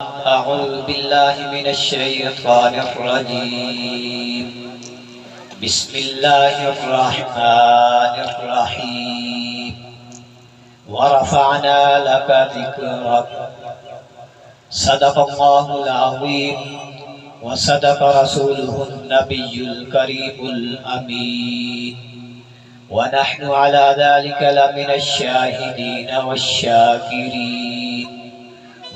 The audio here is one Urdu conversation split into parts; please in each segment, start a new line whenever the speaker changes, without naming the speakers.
أعوذ بالله من الشيطان الرجيم. بسم الله الرحمن الرحيم. ورفعنا لك ذكرك. صدق الله العظيم وصدق رسوله النبي الكريم الأمين. ونحن على ذلك لمن الشاهدين والشاكرين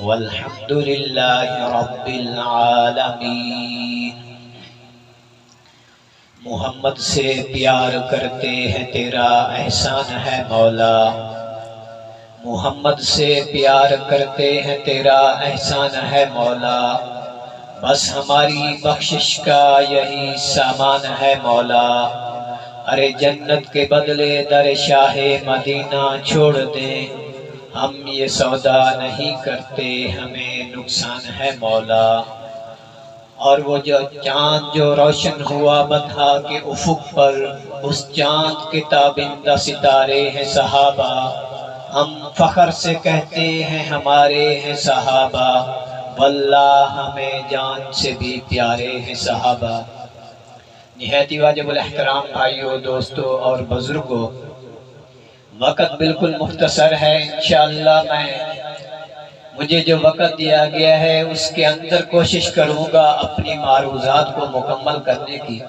والحمد لله رب العالمین. محمد سے پیار کرتے ہیں تیرا احسان ہے مولا. محمد سے پیار کرتے ہیں تیرا احسان ہے مولا. بس ہماری بخشش کا یہی سامان ہے مولا. ارے جنت کے بدلے در شاہ مدینہ چھوڑ دیں، ہم یہ سودا نہیں کرتے، ہمیں نقصان ہے مولا. اور وہ جو چاند جو روشن ہوا بدھا کے افق پر، اس چاند کے تابندہ ستارے ہیں صحابہ. ہم فخر سے کہتے ہیں ہمارے ہیں صحابہ، واللہ ہمیں جان سے بھی پیارے ہیں صحابہ. نہایت واجب الاحترام بھائیو، دوستو اور بزرگوں، وقت بالکل مختصر ہے. انشاءاللہ مجھے جو وقت دیا گیا ہے اس کے اندر کوشش کروں گا اپنی معروضات کو مکمل کرنے کی.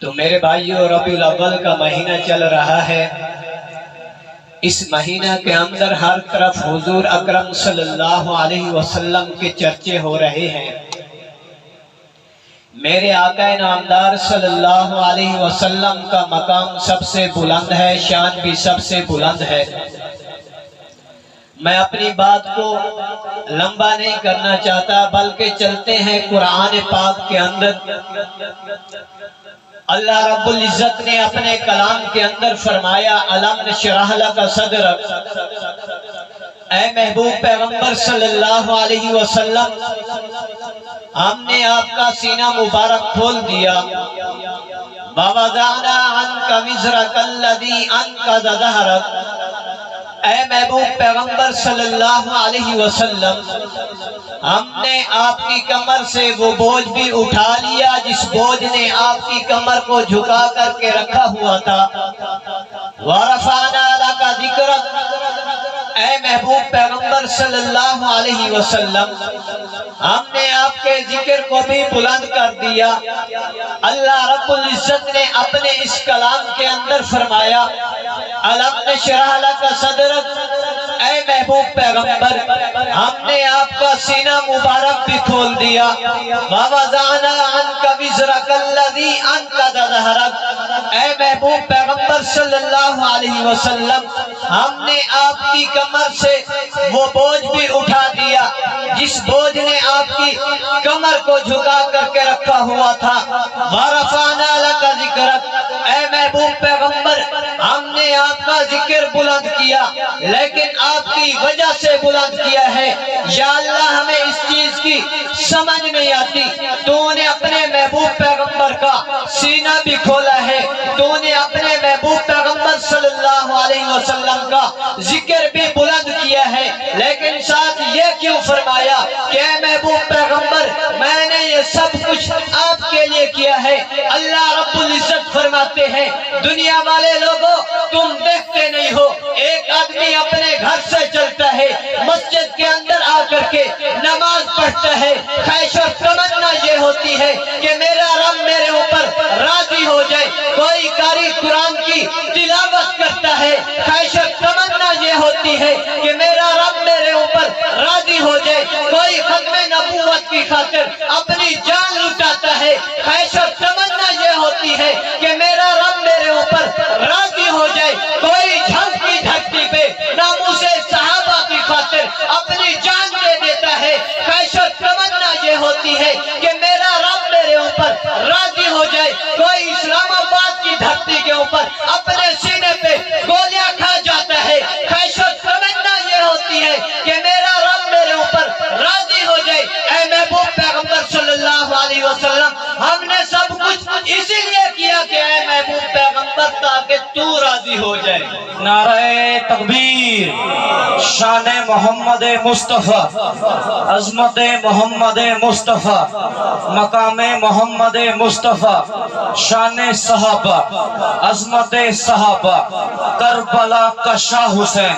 تو میرے بھائیو، ربیع الاول کا مہینہ چل رہا ہے. اس مہینہ کے اندر ہر طرف حضور اکرم صلی اللہ علیہ وسلم کے چرچے ہو رہے ہیں. میرے آقا نامدار صلی اللہ علیہ وسلم کا مقام سب سے بلند ہے، شان بھی سب سے بلند ہے. میں اپنی بات کو لمبا نہیں کرنا چاہتا، بلکہ چلتے ہیں قرآن پاک کے اندر. اللہ رب العزت نے اپنے کلام کے اندر فرمایا، الم نشرح لک صدرک. اے محبوب پیغمبر صلی اللہ علیہ وسلم، ہم نے آپ کا سینہ مبارک کھول دیا. وَوَضَعْنَا عَنْكَ وِزْرَكَ الَّذِي أَنقَضَ ظَهْرَكَ. اے محبوب پیغمبر صلی اللہ علیہ وسلم، ہم نے آپ کی کمر سے وہ بوجھ بھی اٹھا لیا جس بوجھ نے آپ کی کمر کو جھکا کر کے رکھا ہوا تھا. وَرَفَعْنَا لَكَ ذِكْرَكَ. اے محبوب پیغمبر صلی اللہ علیہ وسلم، ہم نے آپ کے ذکر کو بھی بلند کر دیا. اللہ رب العزت نے اپنے اس کلام کے اندر فرمایا، الم نشرح لک صدرک. اے محبوب پیغمبر، ہم نے آپ کا سینہ مبارک بھی کھول دیا. وَوَضَعْنَا عَنْكَ وِزْرَكَ الَّذِي أَنقَضَ ظَهْرَكَ. اے محبوب پیغمبر صلی اللہ علیہ وسلم، ہم نے آپ کی کمر سے وہ بوجھ بھی اٹھا دیا جس بوجھ نے آپ کی کمر کو جھکا کر کے رکھا ہوا تھا. وَرَفَعْنَا لَكَ ذِكْرَكَ. اے محبوب پیغمبر، ہم نے آپ کا ذکر بلند کیا، لیکن آپ کی وجہ سے بلند کیا ہے. یا اللہ، ہمیں اس چیز کی سمجھ نہیں آتی. تو نے اپنے محبوب پیغمبر کا سینہ بھی کھولا ہے، تو نے اپنے محبوب پیغمبر صلی اللہ علیہ وسلم کا ذکر بھی بلند کیا ہے، لیکن ساتھ یہ کیوں فرمایا کہ اے محبوب پیغمبر، میں نے یہ سب کچھ آپ کے لیے کیا ہے. اللہ رب العزت فرماتے ہیں، دنیا والے لوگوں، تم دیکھتے نہیں ہو، ایک آدمی اپنے گھر سے چلتا ہے، مسجد کے اندر آ کر کے نماز پڑھتا ہے، خواہش اور تمنا یہ ہوتی ہے کہ میرا رب میرے اوپر راضی ہو جائے. کوئی قاری قرآن کی تلاوت کرتا ہے، خواہش اور تمنا یہ ہوتی ہے کہ میرا رب میرے اوپر راضی ہو جائے. کوئی ختم نبوت کی خاطر اپنی جان لٹاتا ہے، خواہش اور تمنا یہ ہوتی ہے کہ میرا رب میرے اوپر راضی ہو جائے. کوئی جھنگ کی دھرتی پہ ناموس صحابہ کی خاطر اپنی جان دے دیتا ہے، خواہش اور تمنا یہ ہوتی ہے کہ میرا رب میرے اوپر راضی ہو جائے. کوئی اسلام آباد کی دھرتی کے اوپر اپنے سینے پہ گولیاں کھا جاتا ہے، خواہش اور تمنا یہ ہوتی ہے کہ میرا رب میرے اوپر راضی ہو جائے. اے محبوب پیغمبر صلی اللہ
نعرہ تکبیر، شان محمد مصطفیٰ، عظمت محمد مصطفیٰ، مقام محمد مصطفیٰ، شان صحابہ، عظمت صحابہ، کربلا کا شاہ حسین۔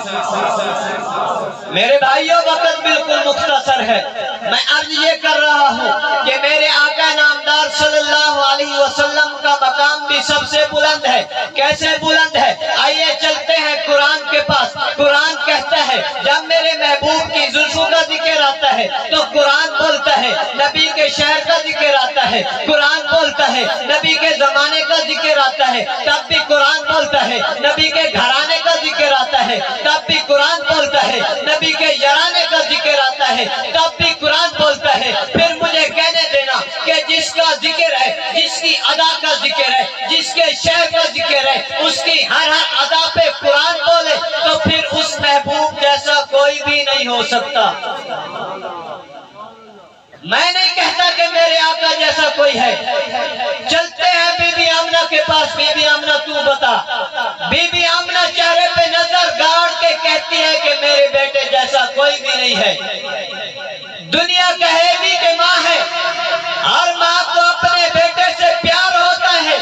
میرے بھائیوں وقت بالکل مختصر ہے، میں عرض یہ کر رہا ہوں کہ میرے آقا نامدار صلی اللہ علیہ وسلم کا مقام بھی سب سے بلند ہے۔ کیسے بلند ہے؟ آئیے چلتے ہیں قرآن کے پاس۔ قرآن کہتا ہے جب میرے محبوب کی زلفوں کا ذکر آتا ہے تو قرآن بولتا ہے نبی کے شہر کا ذکر آتا ہے، قرآن بولتا ہے نبی کے زمانے کا ذکر آتا ہے، تب بھی قرآن بولتا ہے نبی کے گھرانے کا ذکر آتا ہے، تب بھی قرآن بولتا ہے نبی کے یارانے کا ذکر آتا ہے، تب بھی قرآن بولتا ہے۔ پھر مجھے کہنے دینا کہ جس کا ذکر ہے، جس کی ادا کا ذکر ہے، جس کے شہر کا ذکر ہے، اس کی ہر ادا پہ قرآن بولے تو پھر اس محبوب جیسا کوئی بھی نہیں ہو سکتا۔ میں نہیں کہتا کہ میرے آقا جیسا کوئی ہے۔ چلتے ہیں بی بی آمنہ کے پاس۔ بی بی آمنہ تو بتا۔ بی بی آمنہ چہرے پہ نظر گاڑ کے کہتی ہے کہ میرے بیٹے جیسا کوئی بھی نہیں ہے۔ دنیا کہے گی کہ ماں ہے، ہر ماں کو اپنے بیٹے سے پیار ہوتا ہے،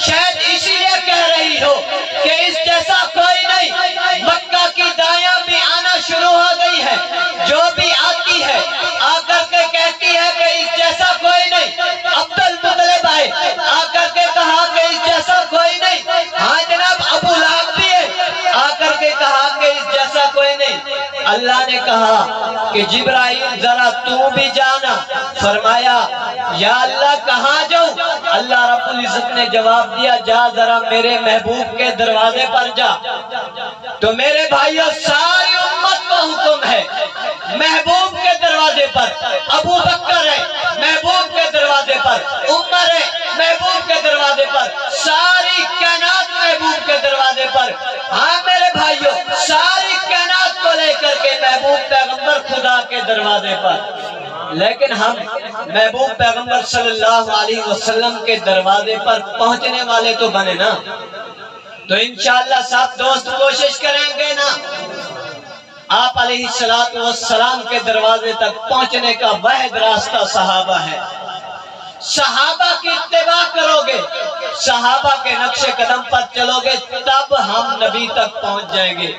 شاید اسی لیے کہہ رہی ہو کہ اس جیسا کوئی نہیں۔ مکہ کی دائیاں بھی آنا شروع ہو گئی ہے، جو بھی آتی ہے آ کر کے کہتی ہے کہ اس جیسا کوئی نہیں۔ عبد المطلب آئے، آ کر کے کہا کہ اس جیسا کوئی نہیں۔ ہاں جناب ابو لہب بھی ہے، آ کر کے کہا کہ اس جیسا کوئی نہیں۔ اللہ نے کہا کہ جبرائیل ذرا تو بھی جانا۔ فرمایا یا اللہ کہاں جاؤں؟ اللہ رب العزت نے جواب دیا جا ذرا میرے محبوب کے دروازے پر جا۔ تو میرے بھائیوں ساری امت کو حکم ہے محبوب کے دروازے پر۔ ابو بکر ہے محبوب کے دروازے پر، عمر ہے محبوب کے دروازے پر، ساری کائنات محبوب کے دروازے پر۔ ہاں میرے بھائیوں ساری کائنات کو لے کر کے محبوب پیغمبر خدا کے دروازے پر۔ لیکن ہم محبوب پیغمبر صلی اللہ علیہ وسلم کے دروازے پر پہنچنے والے تو بنے نا، تو انشاءاللہ سب دوست کوشش کریں گے نا۔ آپ علیہ السلام کے دروازے تک پہنچنے کا واحد راستہ صحابہ ہے۔ صحابہ کی اتباع کرو گے، صحابہ کے نقش قدم پر چلو گے، تب ہم نبی تک پہنچ جائیں گے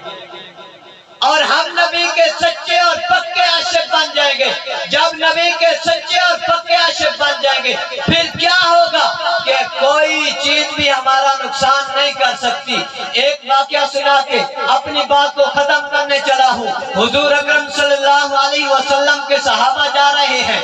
اور ہم نبی کے سچے اور پکے عاشق بن جائیں گے۔ جب نبی کے سچے اور پکے عاشق بن جائیں گے پھر کیا ہوگا کہ کوئی چیز بھی ہمارا نقصان نہیں کر سکتی۔ ایک واقعہ سنا کے اپنی بات کو ختم کرنے چلا ہوں۔ حضور اکرم صلی اللہ علیہ وسلم کے صحابہ جا رہے ہیں،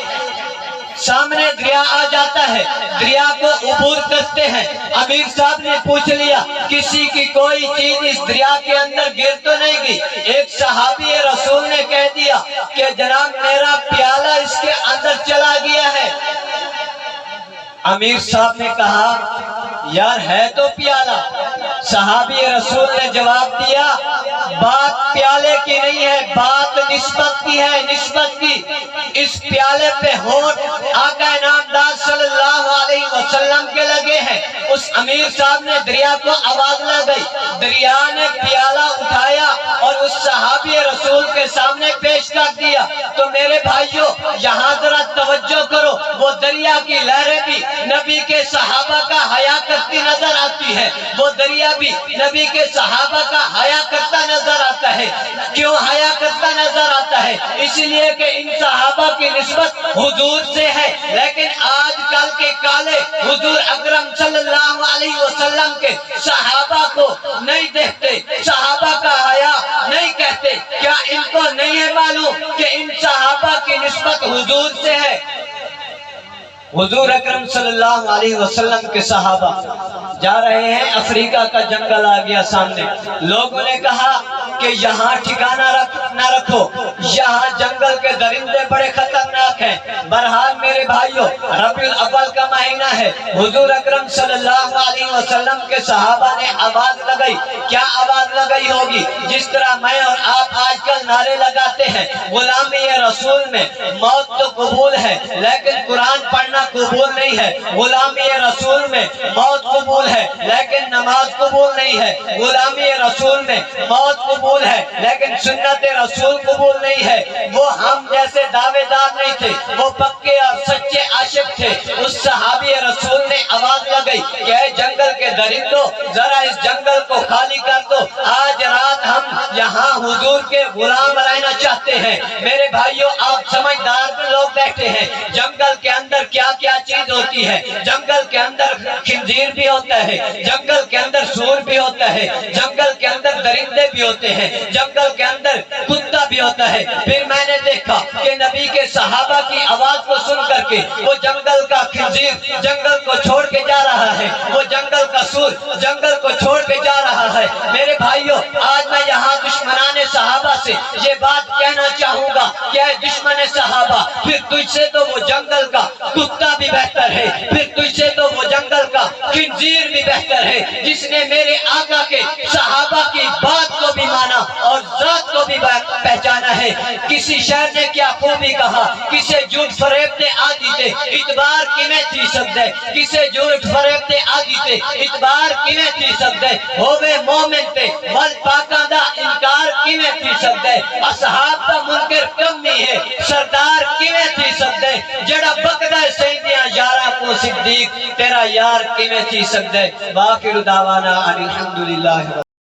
سامنے دریا آ جاتا ہے، دریا کو عبور کرتے ہیں۔ امیر صاحب نے پوچھ لیا کسی کی کوئی چیز اس دریا کے اندر گر تو نہیں گئی؟ ایک صحابی رسول نے کہہ دیا کہ جناب میرا پیالہ اس کے اندر چلا گیا ہے۔ امیر صاحب نے کہا یار ہے تو پیالہ۔ صحابی رسول نے جواب دیا بات پیالے کی نہیں ہے، بات نسبت کی ہے، نسبت کی۔ اس پیالے پہ ہونٹ آقا نامدار صلی اللہ علیہ وسلم کے لگے ہیں۔ اس امیر صاحب نے دریا کو آواز لگائی، دریا نے پیالہ اٹھایا اور اس صحابی رسول کے سامنے پیش کر دیا۔ تو میرے بھائیوں یہاں ذرا توجہ کرو، وہ دریا کی لہریں بھی نبی کے صحابہ کا حیا کرتی نظر آتی ہے، وہ دریا بھی نبی کے صحابہ کا حیا کرتا نظر آتا ہے۔ کیوں حیا کرتا نظر آتا ہے؟ اس لیے کہ ان صحابہ کی نسبت حضور سے ہے، لیکن آج کل کے کالے حضور اکرم صلی اللہ علیہ وسلم کے صحابہ کو نہیں دیکھتے، صحابہ کا حیا نہیں کہتے۔ کیا ان کو نہیں ہے معلوم کہ ان صحابہ کی نسبت حضور سے ہے؟ حضور اکرم صلی اللہ علیہ وسلم کے صحابہ جا رہے ہیں، افریقہ کا جنگل آ گیا سامنے۔ لوگوں نے کہا کہ یہاں ٹھکانہ نہ رکھو، یہاں جنگل کے درندے بڑے خطرناک ہیں۔ بہرحال میرے بھائیوں ربیع الاول کا مہینہ ہے، حضور اکرم صلی اللہ علیہ وسلم کے صحابہ نے آواز لگائی. کیا آواز لگائی ہوگی؟ جس طرح میں اور آپ آج کل نعرے لگاتے ہیں غلامی رسول میں موت تو قبول ہے لیکن قرآن پڑھنا قبول نہیں ہے، غلامی رسول میں موت قبول ہے لیکن نماز قبول نہیں ہے، غلامی رسول میں موت قبول ہے لیکن سنت رسول قبول نہیں ہے. وہ ہم جیسے دعوے دار نہیں تھے، وہ پکے اور سچے عاشق تھے. اس صحابی رسول نے آواز لگائی کہ اے جنگل کے درندوں، ذرا اس جنگل کو خالی کر دو، آج رات ہم یہاں حضور کے غلام رہنا چاہتے ہیں. میرے بھائیوں، آپ سمجھدار لوگ بیٹھے ہیں، جنگل کے اندر کیا کیا چیز ہوتی ہے. جنگل کے اندر خنزیر بھی ہوتا ہے، جنگل کے اندر سور بھی ہوتا ہے، جنگل کے اندر درندے بھی ہوتے ہیں، جنگل کے اندر کتا بھی ہوتا ہے. پھر میں نے دیکھا کہ نبی کے صحابہ کی آواز کو سن کر کے وہ جنگل کا خنزیر جنگل کو چھوڑ کے جا رہا ہے، وہ جنگل کا سور جنگل کو چھوڑ کے جا رہا ہے. میرے بھائیوں، آج میں یہاں دشمنان صحابہ سے یہ بات کہنا چاہوں گا کہ اے دشمن صحابہ، پھر تجھ سے تو وہ جنگل کا کتا بھی بہتر ہے، پھر تجھ سے تو وہ جنگل کا خنزیر بھی بہتر ہے جس نے میرے آقا کے صحابہ کی بات کو بھی مانا اور ذات کو بھی پہچانا ہے. کسی شہر نے کیا خوبی کہا، کسے جھوٹ فریب دے آدھی تے اتبار کیویں تھی سکدے، کسے جھوٹ فریب دے آدھی تے اتبار کیویں تھی سکدے، ہووے مومن تے ول پاکاں دا انکار کیویں تھی سکدے، اصحاب دا منکر کم نہیں ہے سردار کیویں تھی سکدے، جڑا بکدا ہے سیدیاں یاراں کو صدیق تیرا یار کیویں تھی سکدے. باقی دعوانا الحمدللہ.